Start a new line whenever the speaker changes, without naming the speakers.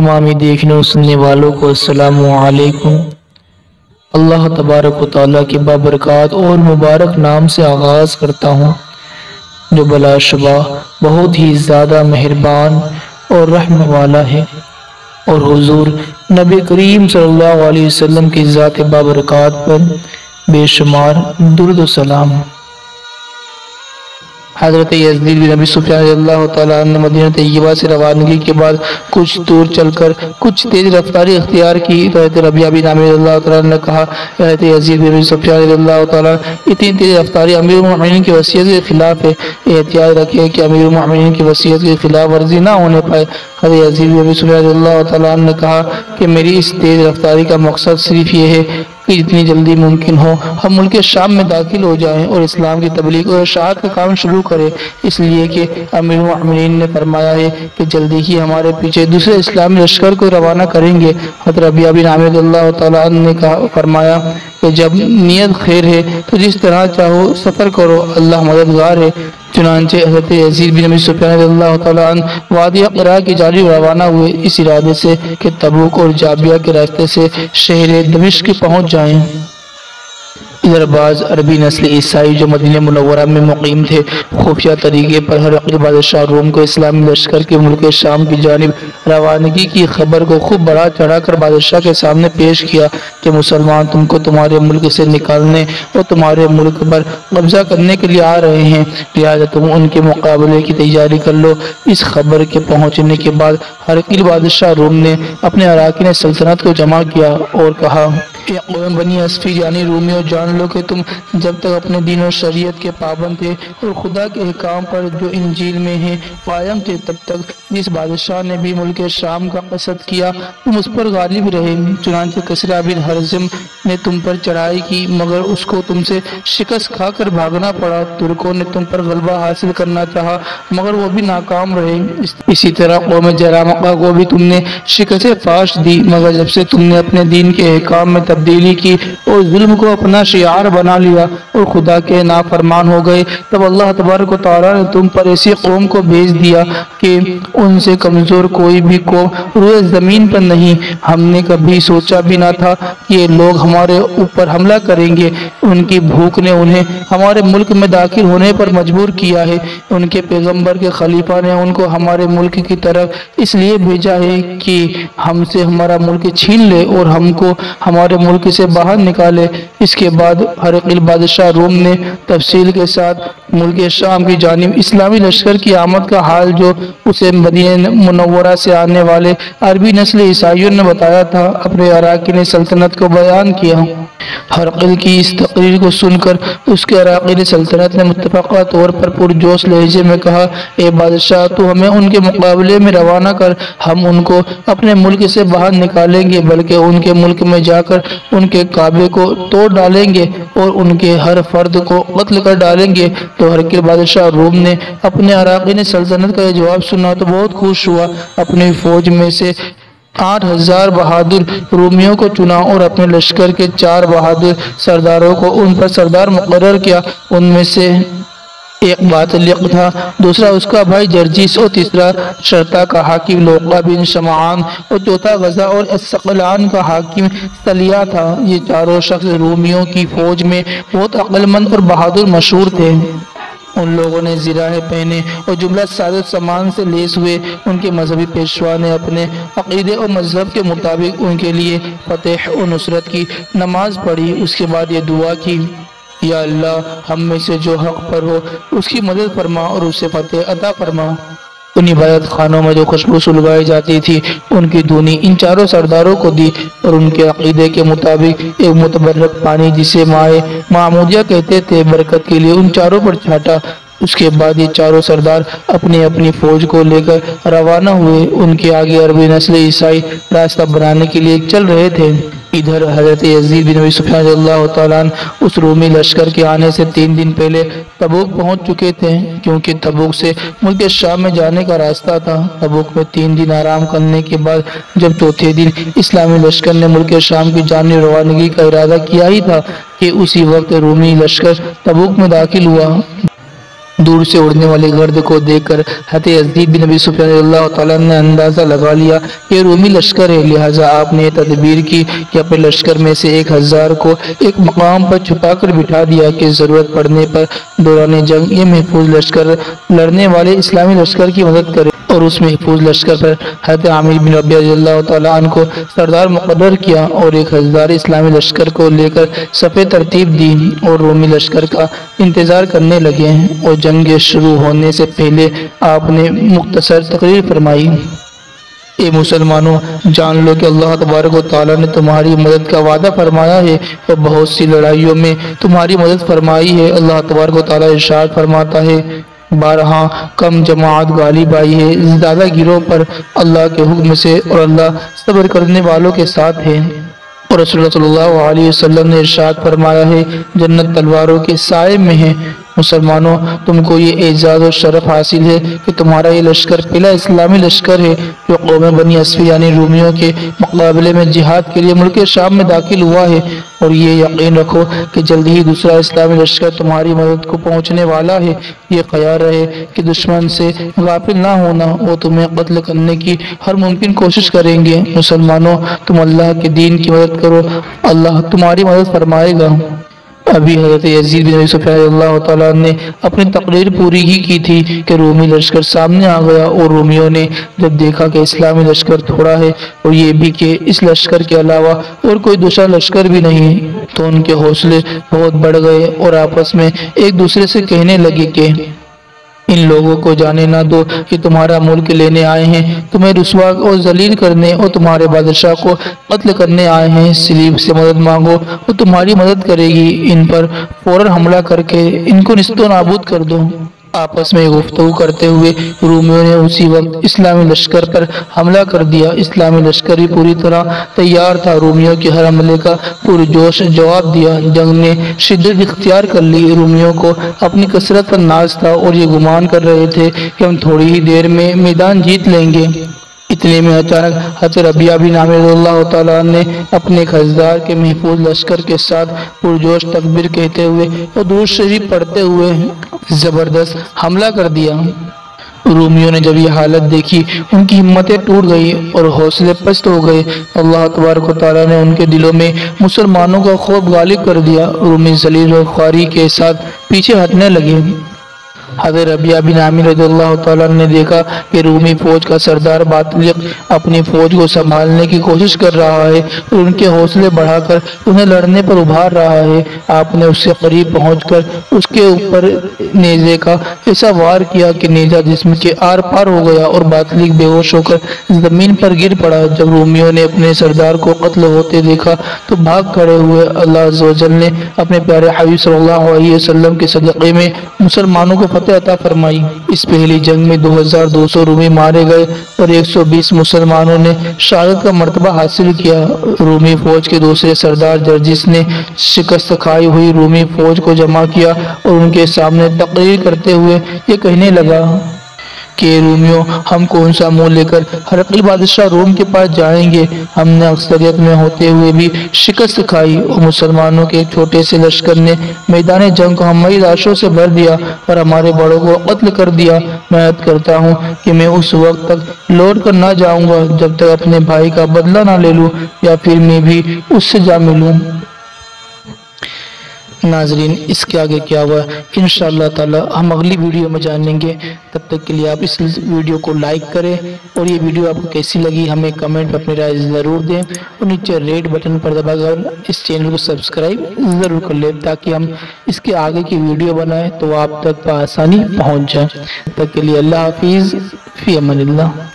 तमामी देखने और सुनने वालों को अस्सलामु अलैकुम। अल्लाह तबारक व तआला के बाबरकात और मुबारक नाम से आगाज़ करता हूँ, जो बलाशुबा बहुत ही ज़्यादा मेहरबान और रहम वाला है। और हुजूर नबी करीम सल्लल्लाहु अलैहि वसल्लम की ज़ात बाबरकात पर बेशुमार दुरूद व सलाम। हज़रत यज़ीद बिन अबी सुफ़यान रज़ियल्लाहु तआला अन्हु ने मदीना तैयबा से रवानगी के बाद कुछ दूर चलकर कुछ तेज रफ्तारी इख्तियार की। तो हज़रत रबिया बिन आमिर रज़ियल्लाहु तआला ने कहा, हज़रत यज़ीद बिन अबी सुफ़यान रज़ियल्लाहु तआला, इतनी तेज रफ्तारी अमीरुल मोमिनीन की वसीयत के खिलाफ है। एहतियात रखें कि अमीरुल मोमिनीन की वसीयत की खिलाफ वर्जी ना होने पाए। हज़रत यज़ीद बिन अबी सुफ़यान रज़ियल्लाहु तआला ने कहा कि मेरी इस तेज रफ्तारी का मकसद सिर्फ ये है कि जितनी जल्दी मुमकिन हो हम मुल्क शाम में दाखिल हो जाएं और इस्लाम की तबलीग और इरशाद का काम शुरू करें, इसलिए कि अमीरुल मोमिनीन ने फरमाया है कि जल्दी ही हमारे पीछे दूसरे इस्लामी लश्कर को रवाना करेंगे। हज़रत रबिया बिन आमिर रज़ियल्लाहु तआला अन्हु ने कहा फरमाया कि जब नीयत खैर है तो जिस तरह चाहो सफ़र करो, अल्लाह मददगार है। चुनांचे हज़रत यज़ीद बिन अबी सुफ़यान रज़ियल्लाहु तआला अन्हु वादी क़रा की जानिब रवाना हुए, इस इरादे से कि तबूक और जाबिया के रास्ते से शहर दमिश्क पहुँच जाएं। इधर बाज़ अरबी नस्ल ईसाई जो मदीना मुनव्वरा में मुकीम थे, खुफिया तरीके पर हरक़ल बादशाह रोम को इस्लामी लश्कर के मुल्क शाम की जानिब रवानगी की खबर को खूब बढ़ा चढ़ा कर बादशाह के सामने पेश किया कि मुसलमान तुमको तुम्हारे मुल्क से निकालने और तुम्हारे मुल्क पर कब्जा करने के लिए आ रहे हैं, लिहाजा तुम उनके मुकाबले की तैयारी कर लो। इस खबर के पहुँचने के बाद हरक़ल बादशाह रोम ने अपने अराकीन सल्तनत को जमा किया और कहा, बनी अस्फी यानी रोमियो, जान लो कि तुम जब तक अपने दीन और शरीयत के पाबंद थे और खुदा के अहकाम पर जो इंजील में है कायम थे, तब तक जिस बादशाह ने भी मुल्क शाम का कसद किया तुम उस पर गालिब रहे। चुनांचे कसरा बिन हरज़म ने तुम पर चढ़ाई की, मगर उसको तुमसे शिकस्त खाकर भागना पड़ा। तुर्कों ने तुम पर गलबा हासिल करना चाहा, मगर वो भी नाकाम रहे। इसी तरह कौम जरामका को भी तुमने शिकस्त फाश दी, मगर जब से तुमने अपने दीन के अहकाम में तब्दीली की और जुल्म को अपना शियार बना लिया और खुदा के नाफरमान हो गए, तब अल्लाह तबारक व तआला ने तुम पर ऐसी कौम को भेज दिया कि उनसे कमजोर कोई भी कौम रूए जमीन पर नहीं। हमने कभी सोचा भी ना था कि ये लोग हमारे ऊपर हमला करेंगे। उनकी भूख ने उन्हें हमारे मुल्क में दाखिल होने पर मजबूर किया है। उनके पैगंबर के खलीफा ने उनको हमारे मुल्क की तरफ इसलिए भेजा है कि हमसे हमारा मुल्क छीन ले और हमको हमारे मुल्क से बाहर निकाले। इसके बाद हरक़ल बादशाह रोम ने तफसील के साथ मुल्क शाम की जानिब इस्लामी लश्कर की आमद का हाल जो उसे मदीना मुनव्वरा से आने वाले अरबी नस्ल ईसाइयों ने बताया था, अपने अराकीन सल्तनत को बयान किया। हरक़ल की इस तकरीर को सुनकर उसके अराकीन सल्तनत ने मुत्तफ़क़ा तौर पर पुरजोश लहजे में कहा, ए बादशाह, तू हमें उनके मुकाबले में रवाना कर, हम उनको अपने मुल्क से बाहर निकालेंगे, बल्कि उनके मुल्क में जाकर उनके काबे को तोड़ डालेंगे और उनके हर फर्द को कत्ल कर डालेंगे। तो हरक़ल बादशाह रोम ने अपने अराकीन सल्तनत का यह जवाब सुना तो बहुत खुश हुआ। अपनी फौज में से 8000 बहादुर रोमियों को चुना और अपने लश्कर के 4 बहादुर सरदारों को उन पर सरदार मुकर्रर किया। उनमें से एक बातलिक था, दूसरा उसका भाई जर्जिस और तीसरा शर्ता का हाकिम लोका बिन शमआन और चौथा गजा और अस्सक़लान का हाकिम सलिया था। ये चारों शख्स रोमियों की फौज में बहुत अक्लमंद और बहादुर मशहूर थे। उन लोगों ने ज़िराहे पहने और जुमला सादत सामान से लेस हुए। उनके मजहबी पेशवा ने अपने अक़ीदे और मजहब के मुताबिक उनके लिए फतेह और नुसरत की नमाज पढ़ी। उसके बाद ये दुआ की, या अल्लाह, हम में से जो हक पर हो उसकी मदद फरमा और उसे फतेह अता फरमा। उन इबादत खानों में जो खुशबू सुलगाई जाती थी उनकी धुनी इन चारों सरदारों को दी और उनके अक़ीदे के मुताबिक एक मुतबर्रक पानी जिसे माए मामूदिया कहते थे बरकत के लिए उन चारों पर छाटा। उसके बाद ये चारों सरदार अपनी अपनी फौज को लेकर रवाना हुए। उनके आगे अरबी नस्ल ईसाई रास्ता बनाने के लिए चल रहे थे। इधर हज़रत यज़ीद बिन अबी सुफ़यान रज़ियल्लाहु तआला अन्हु उस रोमी लश्कर के आने से 3 दिन पहले तबूक पहुंच चुके थे, क्योंकि तबूक से मुल्क शाम में जाने का रास्ता था। तबूक में 3 दिन आराम करने के बाद जब चौथे दिन इस्लामी लश्कर ने मुल्क शाम की जानिब रवानगी का इरादा किया ही था कि उसी वक्त रोमी लश्कर तबूक में दाखिल हुआ। दूर से उड़ने वाले गर्द को देखकर हज़रत यज़ीद बिन अबी सुफ़ियान रज़ियल्लाहु ताला ने अंदाज़ा लगा लिया ये रूमी लश्कर है, लिहाजा आपने तदबीर की कि अपने लश्कर में से 1000 को एक मकाम पर छुपा कर बिठा दिया कि ज़रूरत पड़ने पर दौरान जंग ये महफूज लश्कर लड़ने वाले इस्लामी लश्कर की मदद करे। और उस महफूज लश्कर पर हज़रत आमिर बिन रबिया रज़ियल्लाहु ताला अन्हु को सरदार मुक़र्रर किया और 1000 इस्लामी लश्कर को लेकर सफ़े तरतीब दी और रोमी लश्कर का इंतज़ार करने लगे हैं। और जंग शुरू होने से पहले आपने मुख्तसर तकरीर फरमाई, ए मुसलमानों, जान लो कि अल्लाह तबारक व तआला ने तुम्हारी मदद का वादा फरमाया है और बहुत सी लड़ाइयों में तुम्हारी मदद फरमाई है। अल्लाह तबारक व तआला इरशाद फरमाता है, बारहा कम जमात गालिब आई है ज़्यादा गिरोह पर अल्लाह के हुक्म से और अल्लाह सब्र करने वालों के साथ है। और रसूलुल्लाह सल्लल्लाहु अलैहि वसल्लम ने इरशाद फरमाया है, जन्नत तलवारों के साए में है। मुसलमानों, तुमको ये एजाज़ और शरफ हासिल है कि तुम्हारा ये लश्कर पहला इस्लामी लश्कर है जो कौम बनी अस्फी यानी रूमियों के मुकाबले में जिहाद के लिए मुल्क शाम में दाखिल हुआ है। और ये यकीन रखो कि जल्दी ही दूसरा इस्लामी लश्कर तुम्हारी मदद को पहुँचने वाला है। ये ख्याल रहे कि दुश्मन से गाफिल ना होना, वो तुम्हें कत्ल करने की हर मुमकिन कोशिश करेंगे। मुसलमानों, तुम अल्लाह के दीन की मदद करो, अल्लाह तुम्हारी मदद फरमाएगा। अभी हज़रत यज़ीद बिन अबी सुफ़ियान रज़ियल्लाहु ताला ने अपनी तकरीर पूरी ही की थी कि रूमी लश्कर सामने आ गया और रूमियों ने जब देखा कि इस्लामी लश्कर थोड़ा है और ये भी कि इस लश्कर के अलावा और कोई दूसरा लश्कर भी नहीं, तो उनके हौसले बहुत बढ़ गए और आपस में एक दूसरे से कहने लगे कि इन लोगों को जाने ना दो कि तुम्हारा मुल्क लेने आए हैं, तुम्हें रुस्वा और जलील करने और तुम्हारे बादशाह को कत्ल करने आए हैं। सलीब से मदद मांगो, वो तुम्हारी मदद करेगी। इन पर फौरन हमला करके इनको निस्तो नाबूद कर दो। आपस में गुफ्तगू करते हुए रूमियों ने उसी वक्त इस्लामी लश्कर पर हमला कर दिया। इस्लामी लश्कर भी पूरी तरह तैयार था। रूमियों के हर हमले का पुरजोश जवाब दिया। जंग ने शिद्दत इख्तियार कर ली। रूमियों को अपनी कसरत पर नाज था और ये गुमान कर रहे थे कि हम थोड़ी ही देर में मैदान जीत लेंगे। इतने में अचानक हज़रत रबिया बिन आमिर रज़ियल्लाहु ताला ने अपने 1000 के महफूज लश्कर के साथ पुरजोश तकबीर कहते हुए और दुरूद शरीफ पढ़ते हुए जबरदस्त हमला कर दिया। रूमियों ने जब ये हालत देखी, उनकी हिम्मतें टूट गई और हौसले पस्त हो गए। अल्लाह तबारक व तआला ने उनके दिलों में मुसलमानों का खौफ गालिब कर दिया। रूमी जलील और ख्वारी के साथ पीछे हटने लगे। हज़रत रबिया बिन आमिर रज़ियल्लाहु ताला ने देखा कि रूमी फौज का सरदार बातलिक अपनी फौज को संभालने की कोशिश कर रहा है और उनके हौसले बढ़ाकर उन्हें लड़ने पर उभार रहा है। आपने उससे करीब पहुंचकर उसके ऊपर नेज़े का ऐसा वार किया कि नेज़ा जिस्म के आर पार हो गया और बातलिक बेहोश होकर जमीन पर गिर पड़ा। जब रूमियों ने अपने सरदार को कत्ल होते देखा तो भाग खड़े हुए। अल्लाह अज़्ज़ व जल ने अपने प्यारे हबीब सल्लल्लाहु अलैहि वसल्लम के सदक़े में मुसलमानों को फतह अता फरमाई। इस पहली जंग में 2200 रूमी मारे गए और 120 मुसलमानों ने शहादत का मर्तबा हासिल किया। रूमी फौज के दूसरे सरदार जर्जिस ने शिकस्त खाई हुई रूमी फौज को जमा किया और उनके सामने तकरीर करते हुए ये कहने लगा कि रूमियों, हम कौन सा मुंह लेकर हरक़ल बादशाह रोम के पास जाएंगे। हमने अक्सरियत में होते हुए भी शिकस्त खाई और मुसलमानों के एक छोटे से लश्कर ने मैदान जंग को हमारी लाशों से भर दिया और हमारे बड़ों को कत्ल कर दिया। मैं याद करता हूँ कि मैं उस वक्त तक लौट कर ना जाऊँगा जब तक अपने भाई का बदला ना ले लूँ या फिर मैं भी उससे जा मिलूँ। नाजरीन, इसके आगे क्या हुआ इंशाअल्लाह ताला हम अगली वीडियो में जानेंगे। तब तक के लिए आप इस वीडियो को लाइक करें और ये वीडियो आपको कैसी लगी हमें कमेंट में अपनी राय ज़रूर दें और नीचे रेड बटन पर दबाकर इस चैनल को सब्सक्राइब ज़रूर कर लें ताकि हम इसके आगे की वीडियो बनाएं तो आप तक आसानी पहुँच जाए। तब तक के लिए अल्लाह हाफिज़, फ़ी अमानिल्लाह।